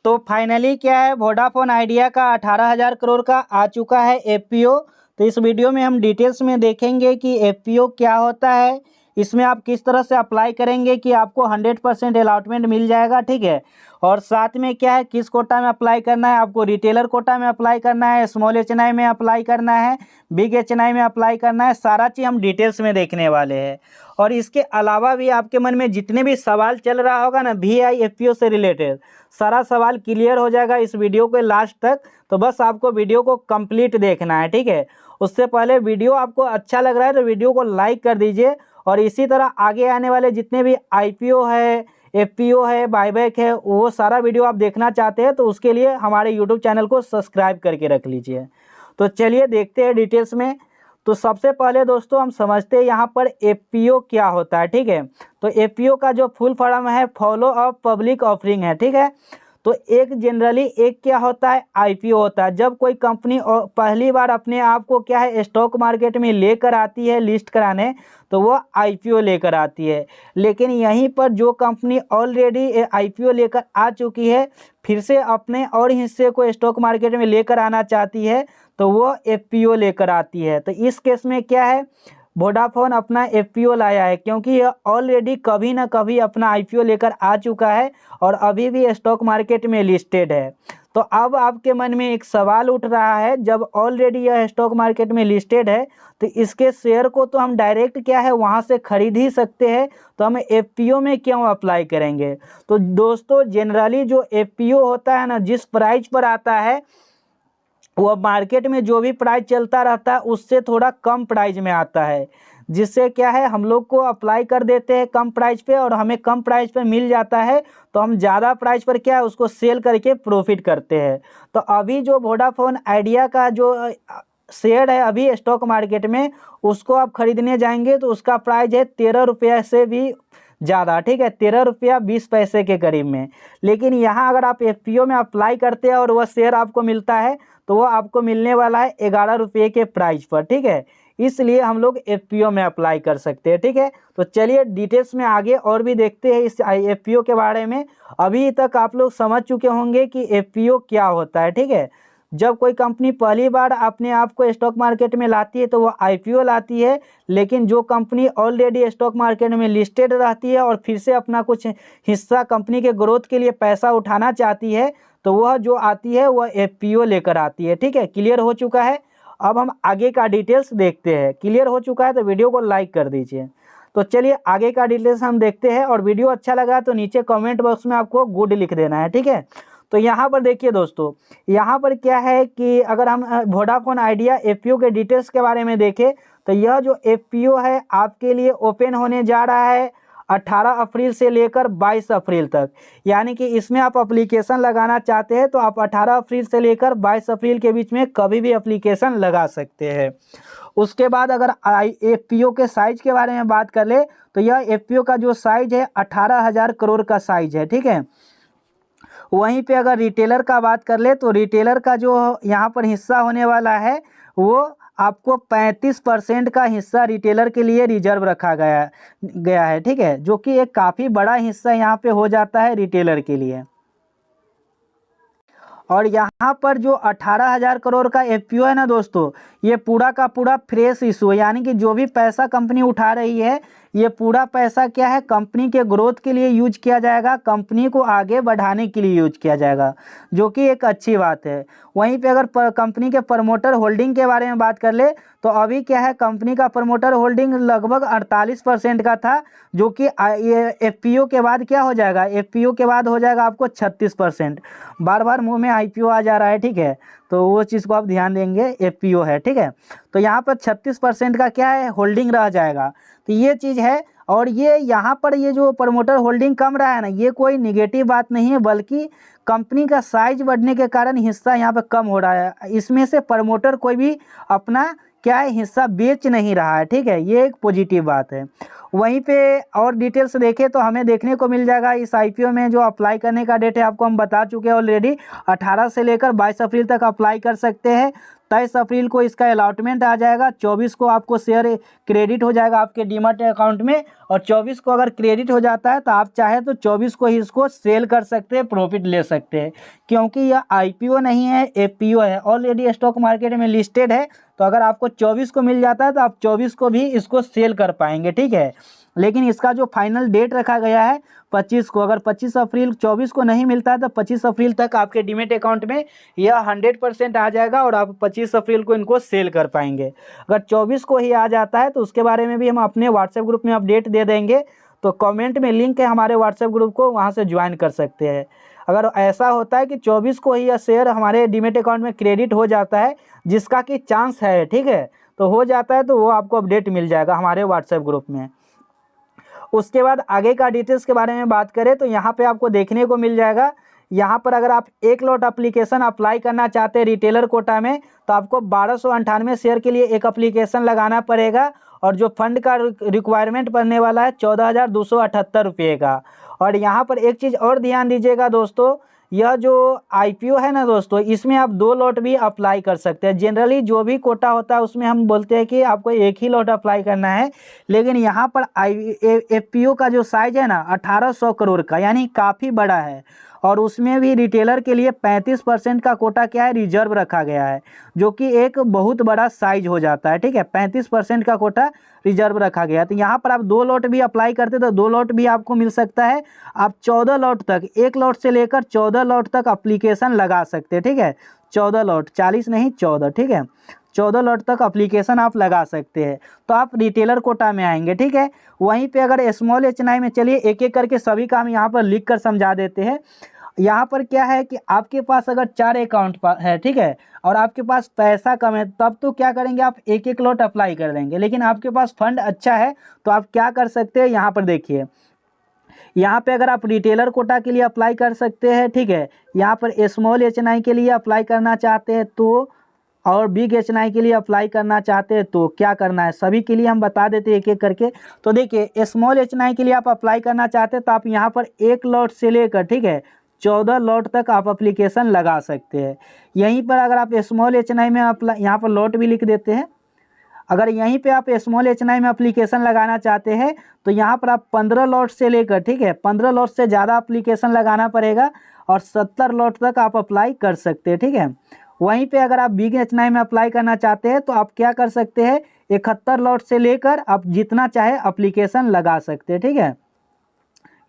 तो फाइनली क्या है, वोडाफोन आइडिया का 18,000 करोड़ का आ चुका है एफपीओ। तो इस वीडियो में हम डिटेल्स में देखेंगे कि एफपीओ क्या होता है, इसमें आप किस तरह से अप्लाई करेंगे कि आपको 100% अलॉटमेंट मिल जाएगा, ठीक है। और साथ में क्या है, किस कोटा में अप्लाई करना है, आपको रिटेलर कोटा में अप्लाई करना है, स्मॉल एचएनआई में अप्लाई करना है, बिग एचएनआई में अप्लाई करना है, सारा चीज़ हम डिटेल्स में देखने वाले हैं। और इसके अलावा भी आपके मन में जितने भी सवाल चल रहा होगा ना वीआईएफपीओ से रिलेटेड, सारा सवाल क्लियर हो जाएगा इस वीडियो के लास्ट तक। तो बस आपको वीडियो को कंप्लीट देखना है, ठीक है। उससे पहले वीडियो आपको अच्छा लग रहा है तो वीडियो को लाइक कर दीजिए। और इसी तरह आगे आने वाले जितने भी आईपीओ है, एफपीओ है, बायबैक है, वो सारा वीडियो आप देखना चाहते हैं तो उसके लिए हमारे यूट्यूब चैनल को सब्सक्राइब करके रख लीजिए। तो चलिए देखते हैं डिटेल्स में। तो सबसे पहले दोस्तों हम समझते हैं यहाँ पर एफपीओ क्या होता है, ठीक है। तो एफपीओ का जो फुल फॉर्म है फॉलो अप पब्लिक ऑफरिंग है, ठीक है। तो एक जनरली एक क्या होता है, आईपीओ होता है। जब कोई कंपनी पहली बार अपने आप को क्या है स्टॉक मार्केट में लेकर आती है लिस्ट कराने, तो वो आईपीओ लेकर आती है। लेकिन यहीं पर जो कंपनी ऑलरेडी आईपीओ लेकर आ चुकी है, फिर से अपने और हिस्से को स्टॉक मार्केट में लेकर आना चाहती है, तो वो एफपीओ लेकर आती है। तो इस केस में क्या है, वोडाफोन अपना एफपीओ लाया है क्योंकि यह ऑलरेडी कभी ना कभी अपना आईपीओ लेकर आ चुका है और अभी भी स्टॉक मार्केट में लिस्टेड है। तो अब आपके मन में एक सवाल उठ रहा है, जब ऑलरेडी यह स्टॉक मार्केट में लिस्टेड है तो इसके शेयर को तो हम डायरेक्ट क्या है वहाँ से खरीद ही सकते हैं, तो हम एफपीओ में क्यों अप्लाई करेंगे। तो दोस्तों जनरली जो एफपीओ होता है ना, जिस प्राइस पर आता है वो मार्केट में जो भी प्राइस चलता रहता है उससे थोड़ा कम प्राइस में आता है, जिससे क्या है हम लोग को अप्लाई कर देते हैं कम प्राइस पे और हमें कम प्राइस पे मिल जाता है, तो हम ज़्यादा प्राइस पर क्या है उसको सेल करके प्रॉफिट करते हैं। तो अभी जो वोडाफोन आइडिया का जो शेयर है अभी स्टॉक मार्केट में, उसको आप खरीदने जाएंगे तो उसका प्राइस है 13 रुपये से भी ज़्यादा, ठीक है, 13 रुपया 20 पैसे के करीब में। लेकिन यहाँ अगर आप एफपीओ में अप्लाई करते हैं और वह शेयर आपको मिलता है तो वो आपको मिलने वाला है 11 रुपये के प्राइस पर, ठीक है। इसलिए हम लोग एफपीओ में अप्लाई कर सकते हैं, ठीक है। तो चलिए डिटेल्स में आगे और भी देखते हैं इस एफपीओ के बारे में। अभी तक आप लोग समझ चुके होंगे कि एफपीओ क्या होता है, ठीक है। जब कोई कंपनी पहली बार अपने आप को स्टॉक मार्केट में लाती है तो वो आईपीओ लाती है। लेकिन जो कंपनी ऑलरेडी स्टॉक मार्केट में लिस्टेड रहती है और फिर से अपना कुछ हिस्सा कंपनी के ग्रोथ के लिए पैसा उठाना चाहती है, तो वह जो आती है वह एफपीओ लेकर आती है, ठीक है। क्लियर हो चुका है। अब हम आगे का डिटेल्स देखते हैं। क्लियर हो चुका है तो वीडियो को लाइक कर दीजिए। तो चलिए आगे का डिटेल्स हम देखते हैं। और वीडियो अच्छा लगा तो नीचे कमेंट बॉक्स में आपको गुड लिख देना है, ठीक है। तो यहाँ पर देखिए दोस्तों, यहाँ पर क्या है कि अगर हम वोडाफोन आइडिया एफपीओ के डिटेल्स के बारे में देखें तो यह जो एफपीओ है आपके लिए ओपन होने जा रहा है 18 अप्रैल से लेकर 22 अप्रैल तक। यानी कि इसमें आप एप्लीकेशन लगाना चाहते हैं तो आप 18 अप्रैल से लेकर 22 अप्रैल के बीच में कभी भी एप्लीकेशन लगा सकते हैं। उसके बाद अगर एफपीओ के साइज के बारे में बात कर ले तो यह एफपीओ का जो साइज है 18,000 करोड़ का साइज है, ठीक है। वहीं पे अगर रिटेलर का बात कर ले तो रिटेलर का जो यहाँ पर हिस्सा होने वाला है वो आपको 35% का हिस्सा रिटेलर के लिए रिजर्व रखा गया है, ठीक है, जो कि एक काफ़ी बड़ा हिस्सा यहाँ पे हो जाता है रिटेलर के लिए। और यहाँ पर जो 18,000 करोड़ का एफपीओ है ना दोस्तों, ये पूरा का पूरा फ्रेश इशू है। यानी कि जो भी पैसा कंपनी उठा रही है ये पूरा पैसा क्या है कंपनी के ग्रोथ के लिए यूज किया जाएगा, कंपनी को आगे बढ़ाने के लिए यूज किया जाएगा, जो कि एक अच्छी बात है। वहीं पे अगर कंपनी के प्रमोटर होल्डिंग के बारे में बात कर ले तो अभी क्या है कंपनी का प्रमोटर होल्डिंग लगभग 48% का था, जो कि ये एफपीओ के बाद क्या हो जाएगा, एफपीओ के बाद हो जाएगा आपको 36%। बार बार मुंह में आईपीओ आ जा रहा है, ठीक है, तो वो चीज़ को आप ध्यान देंगे, एफपीओ है, ठीक है। तो यहाँ पर 36% का क्या है होल्डिंग रह जाएगा, तो ये चीज़ है। और ये यहाँ पर ये जो प्रमोटर होल्डिंग कम रहा है ना, ये कोई निगेटिव बात नहीं है, बल्कि कंपनी का साइज बढ़ने के कारण हिस्सा यहाँ पर कम हो रहा है। इसमें से प्रमोटर कोई भी अपना क्या है हिस्सा बेच नहीं रहा है, ठीक है, ये एक पॉजिटिव बात है। वहीं पे और डिटेल्स देखें तो हमें देखने को मिल जाएगा इस आईपीओ में जो अप्लाई करने का डेट है आपको हम बता चुके हैं ऑलरेडी, 18 से लेकर 22 अप्रैल तक अप्लाई कर सकते हैं। 23 अप्रैल को इसका अलॉटमेंट आ जाएगा, 24 को आपको शेयर क्रेडिट हो जाएगा आपके डीमैट अकाउंट में, और 24 को अगर क्रेडिट हो जाता है तो आप चाहे तो 24 को ही इसको सेल कर सकते हैं, प्रॉफिट ले सकते हैं। क्योंकि यह IPO नहीं है, FPO है, ऑलरेडी स्टॉक मार्केट में लिस्टेड है। तो अगर आपको 24 को मिल जाता है तो आप 24 को भी इसको सेल कर पाएंगे, ठीक है। लेकिन इसका जो फाइनल डेट रखा गया है 25 को, अगर 25 अप्रैल 24 को नहीं मिलता है तो 25 अप्रैल तक आपके डीमैट अकाउंट में यह 100% आ जाएगा और आप 25 अप्रैल को इनको सेल कर पाएंगे। अगर 24 को ही आ जाता है तो उसके बारे में भी हम अपने व्हाट्सएप ग्रुप में अपडेट दे देंगे, तो कमेंट में लिंक है हमारे व्हाट्सएप ग्रुप को, वहाँ से ज्वाइन कर सकते हैं। अगर ऐसा होता है कि 24 को ही यह शेयर हमारे डीमैट अकाउंट में क्रेडिट हो जाता है, जिसका कि चांस है, ठीक है, तो हो जाता है, तो वो आपको अपडेट मिल जाएगा हमारे व्हाट्सएप ग्रुप में। उसके बाद आगे का डिटेल्स के बारे में बात करें तो यहाँ पे आपको देखने को मिल जाएगा, यहाँ पर अगर आप एक लॉट एप्लीकेशन अप्लाई करना चाहते हैं रिटेलर कोटा में तो आपको 1298 शेयर के लिए एक एप्लीकेशन लगाना पड़ेगा, और जो फंड का रिक्वायरमेंट पड़ने वाला है 14,278 रुपये का। और यहाँ पर एक चीज़ और ध्यान दीजिएगा दोस्तों, यह जो IPO है ना दोस्तों, इसमें आप 2 लॉट भी अप्लाई कर सकते हैं। जनरली जो भी कोटा होता है उसमें हम बोलते हैं कि आपको एक ही लॉट अप्लाई करना है, लेकिन यहाँ पर FPO का जो साइज है ना 1800 करोड़ का, यानी काफ़ी बड़ा है, और उसमें भी रिटेलर के लिए 35% का कोटा क्या है, रिजर्व रखा गया है, जो कि एक बहुत बड़ा साइज हो जाता है, ठीक है। 35% का कोटा रिजर्व रखा गया है। तो यहाँ पर आप 2 लॉट भी अप्लाई करते तो 2 लॉट भी आपको मिल सकता है। आप 14 लॉट तक, एक लॉट से लेकर 14 लॉट तक अप्लीकेशन लगा सकते हैं, ठीक है। 14 लॉट, 40 नहीं 14, ठीक है। 14 लॉट तक अप्लीकेशन आप लगा सकते हैं, तो आप रिटेलर कोटा में आएंगे, ठीक है। वहीं पे अगर स्मॉल HNI में, चलिए एक एक करके सभी का हम यहाँ पर लिख कर समझा देते हैं। यहाँ पर क्या है कि आपके पास अगर 4 अकाउंट है, ठीक है, और आपके पास पैसा कम है, तब तो क्या करेंगे, आप एक एक लॉट अप्लाई कर देंगे। लेकिन आपके पास फंड अच्छा है तो आप क्या कर सकते हैं, यहाँ पर देखिए, यहाँ पे अगर आप रिटेलर कोटा के लिए अप्लाई कर सकते हैं, ठीक है। यहाँ पर स्मॉल HNI के लिए अप्लाई करना चाहते हैं तो, और बिग HNI के लिए अप्लाई करना चाहते हैं तो क्या करना है, सभी के लिए हम बता देते हैं एक एक करके। तो देखिए, स्मॉल HNI के लिए आप अप्लाई करना चाहते हैं तो आप यहाँ पर एक लॉट से लेकर, ठीक है, 14 लॉट तक आप एप्लीकेशन लगा सकते हैं। यहीं पर अगर आप स्मॉल HNI में अप्लाई, यहाँ पर लॉट भी लिख देते हैं, अगर यहीं पे आप स्मॉल HNI में एप्लीकेशन लगाना चाहते हैं तो यहाँ पर आप 15 लॉट से लेकर, ठीक है, 15 लॉट से ज़्यादा एप्लीकेशन लगाना पड़ेगा, और 70 लॉट तक आप अप्लाई कर सकते हैं, ठीक है। वहीं पे अगर आप बिग HNI में अप्लाई करना चाहते हैं तो आप क्या कर सकते हैं, 71 लॉट से लेकर आप जितना चाहे एप्लीकेशन लगा सकते हैं, ठीक है।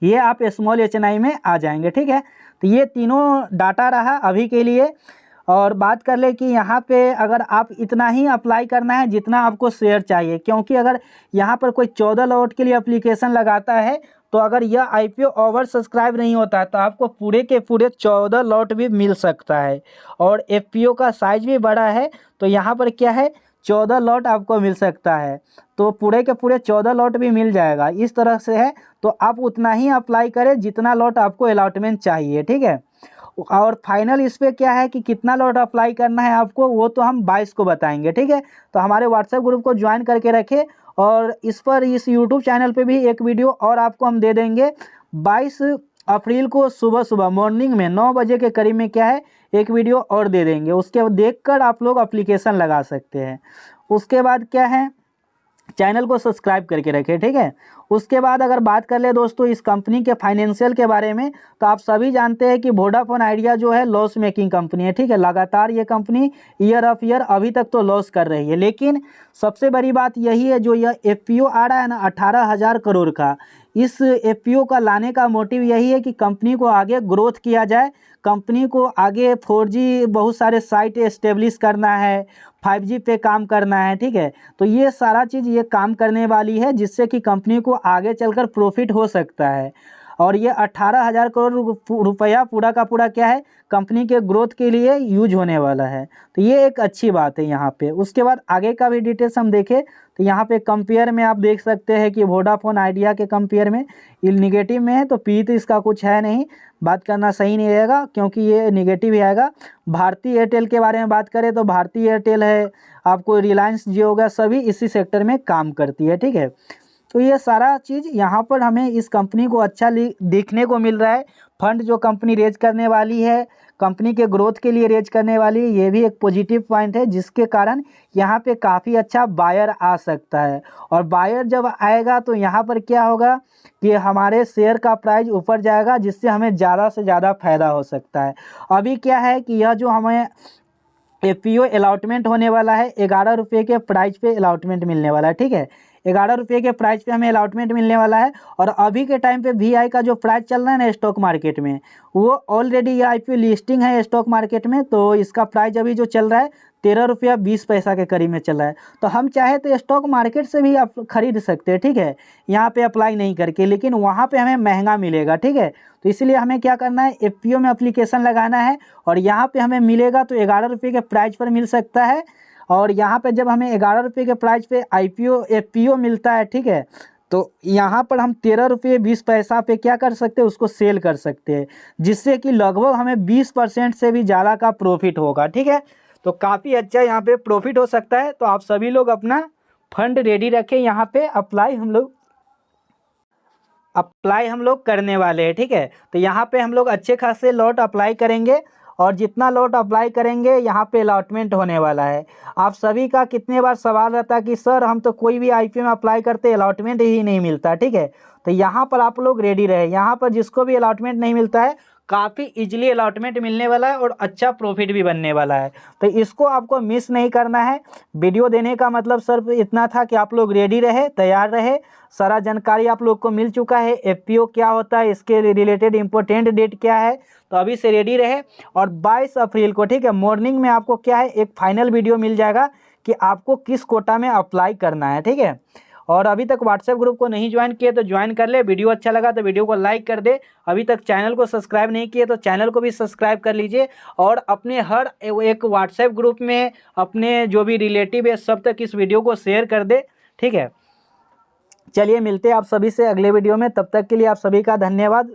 ये आप स्मॉल HNI में आ जाएंगे, ठीक है। तो ये तीनों डाटा रहा अभी के लिए। और बात कर ले कि यहाँ पे अगर आप इतना ही अप्लाई करना है जितना आपको शेयर चाहिए, क्योंकि अगर यहाँ पर कोई 14 लॉट के लिए एप्लीकेशन लगाता है तो अगर यह IPO ओवर सब्सक्राइब नहीं होता है तो आपको पूरे के पूरे 14 लॉट भी मिल सकता है, और FPO का साइज भी बड़ा है, तो यहाँ पर क्या है, 14 लॉट आपको मिल सकता है, तो पूरे के पूरे 14 लॉट भी मिल जाएगा। इस तरह से है, तो आप उतना ही अप्लाई करें जितना लॉट आपको अलॉटमेंट चाहिए, ठीक है। और फाइनल इस पे क्या है कि कितना लॉट अप्लाई करना है आपको, वो तो हम 22 को बताएंगे, ठीक है। तो हमारे व्हाट्सएप ग्रुप को ज्वाइन करके रखें, और इस पर, इस यूट्यूब चैनल पे भी एक वीडियो और आपको हम दे देंगे 22 अप्रैल को सुबह सुबह मॉर्निंग में 9 बजे के करीब में क्या है, एक वीडियो और दे देंगे, उसके देखकर आप लोग एप्लीकेशन लगा सकते हैं। उसके बाद क्या है, चैनल को सब्सक्राइब करके रखें, ठीक है। उसके बाद अगर बात कर ले दोस्तों इस कंपनी के फाइनेंशियल के बारे में, तो आप सभी जानते हैं कि वोडाफोन आइडिया जो है लॉस मेकिंग कंपनी है, ठीक है। लगातार ये कंपनी ईयर ऑफ ईयर अभी तक तो लॉस कर रही है, लेकिन सबसे बड़ी बात यही है, जो यह FPO आ रहा है ना 18,000 करोड़ का, इस FPO का लाने का मोटिव यही है कि कंपनी को आगे ग्रोथ किया जाए, कंपनी को आगे 4G बहुत सारे साइट एस्टेब्लिश करना है, 5G पे काम करना है, ठीक है। तो ये सारा चीज़ ये काम करने वाली है, जिससे कि कंपनी को आगे चलकर प्रॉफिट हो सकता है। और ये 18,000 करोड़ रुपया पूरा का पूरा क्या है, कंपनी के ग्रोथ के लिए यूज होने वाला है, तो ये एक अच्छी बात है यहाँ पे। उसके बाद आगे का भी डिटेल्स हम देखें तो यहाँ पे कंपेयर में आप देख सकते हैं कि वोडाफोन आइडिया के कंपेयर में ये निगेटिव में है, तो पी तो इसका कुछ है नहीं, बात करना सही नहीं रहेगा क्योंकि ये निगेटिव ही आएगा। भारती एयरटेल के बारे में बात करें तो भारती एयरटेल है, आपको रिलायंस जियो होगा, सभी इसी सेक्टर में काम करती है, ठीक है। तो ये सारा चीज़ यहाँ पर हमें इस कंपनी को अच्छा देखने को मिल रहा है। फंड जो कंपनी रेज करने वाली है, कंपनी के ग्रोथ के लिए रेज करने वाली है, ये भी एक पॉजिटिव पॉइंट है, जिसके कारण यहाँ पे काफ़ी अच्छा बायर आ सकता है। और बायर जब आएगा तो यहाँ पर क्या होगा कि हमारे शेयर का प्राइस ऊपर जाएगा, जिससे हमें ज़्यादा से ज़्यादा फायदा हो सकता है। अभी क्या है कि यह जो हमें एफपीओ अलॉटमेंट होने वाला है, 11 रुपये के प्राइस पे अलॉटमेंट मिलने वाला है, ठीक है। 11 रुपये के प्राइस पे हमें अलॉटमेंट मिलने वाला है। और अभी के टाइम पे वीआई का जो प्राइस चल रहा है ना स्टॉक मार्केट में, वो ऑलरेडी ये आईपीओ लिस्टिंग है स्टॉक मार्केट में, तो इसका प्राइस अभी जो चल रहा है 13 रुपया 20 पैसा के करीब में चल रहा है। तो हम चाहे तो स्टॉक मार्केट से भी आप खरीद सकते हैं, ठीक है, यहाँ पे अप्लाई नहीं करके, लेकिन वहाँ पे हमें महंगा मिलेगा, ठीक है। तो इसलिए हमें क्या करना है, एफपीओ में एप्लीकेशन लगाना है और यहाँ पे हमें मिलेगा तो 11 रुपये के प्राइस पर मिल सकता है। और यहाँ पे जब हमें 11 रुपये के प्राइस पे आईपीओ एफपीओ मिलता है, ठीक है, तो यहाँ पर हम 13 रुपये 20 पैसा पे क्या कर सकते हैं, उसको सेल कर सकते हैं, जिससे कि लगभग हमें 20% से भी ज़्यादा का प्रॉफिट होगा, ठीक है। तो काफ़ी अच्छा यहाँ पे प्रॉफिट हो सकता है। तो आप सभी लोग अपना फंड रेडी रखें, यहाँ पे अप्लाई हम लोग करने वाले हैं, ठीक है। तो यहाँ पे हम लोग अच्छे खासे लॉट अप्लाई करेंगे और जितना लॉट अप्लाई करेंगे यहाँ पे अलॉटमेंट होने वाला है। आप सभी का कितने बार सवाल रहता है कि सर हम तो कोई भी आईपीओ में अप्लाई करते अलॉटमेंट ही नहीं मिलता, ठीक है। तो यहाँ पर आप लोग रेडी रहे, यहाँ पर जिसको भी अलॉटमेंट नहीं मिलता है काफ़ी इजीली अलॉटमेंट मिलने वाला है और अच्छा प्रॉफिट भी बनने वाला है। तो इसको आपको मिस नहीं करना है। वीडियो देने का मतलब सिर्फ इतना था कि आप लोग रेडी रहे, तैयार रहे। सारा जानकारी आप लोग को मिल चुका है, एफपीओ क्या होता है, इसके रिलेटेड इम्पोर्टेंट डेट क्या है। तो अभी से रेडी रहे और 22 अप्रैल को, ठीक है, मॉर्निंग में आपको क्या है एक फाइनल वीडियो मिल जाएगा कि आपको किस कोटा में अप्लाई करना है, ठीक है। और अभी तक व्हाट्सएप ग्रुप को नहीं ज्वाइन किए तो ज्वाइन कर ले। वीडियो अच्छा लगा तो वीडियो को लाइक कर दे। अभी तक चैनल को सब्सक्राइब नहीं किए तो चैनल को भी सब्सक्राइब कर लीजिए और अपने हर एक व्हाट्सएप ग्रुप में अपने जो भी रिलेटिव है सब तक इस वीडियो को शेयर कर दे, ठीक है। चलिए मिलते हैं आप सभी से अगले वीडियो में, तब तक के लिए आप सभी का धन्यवाद।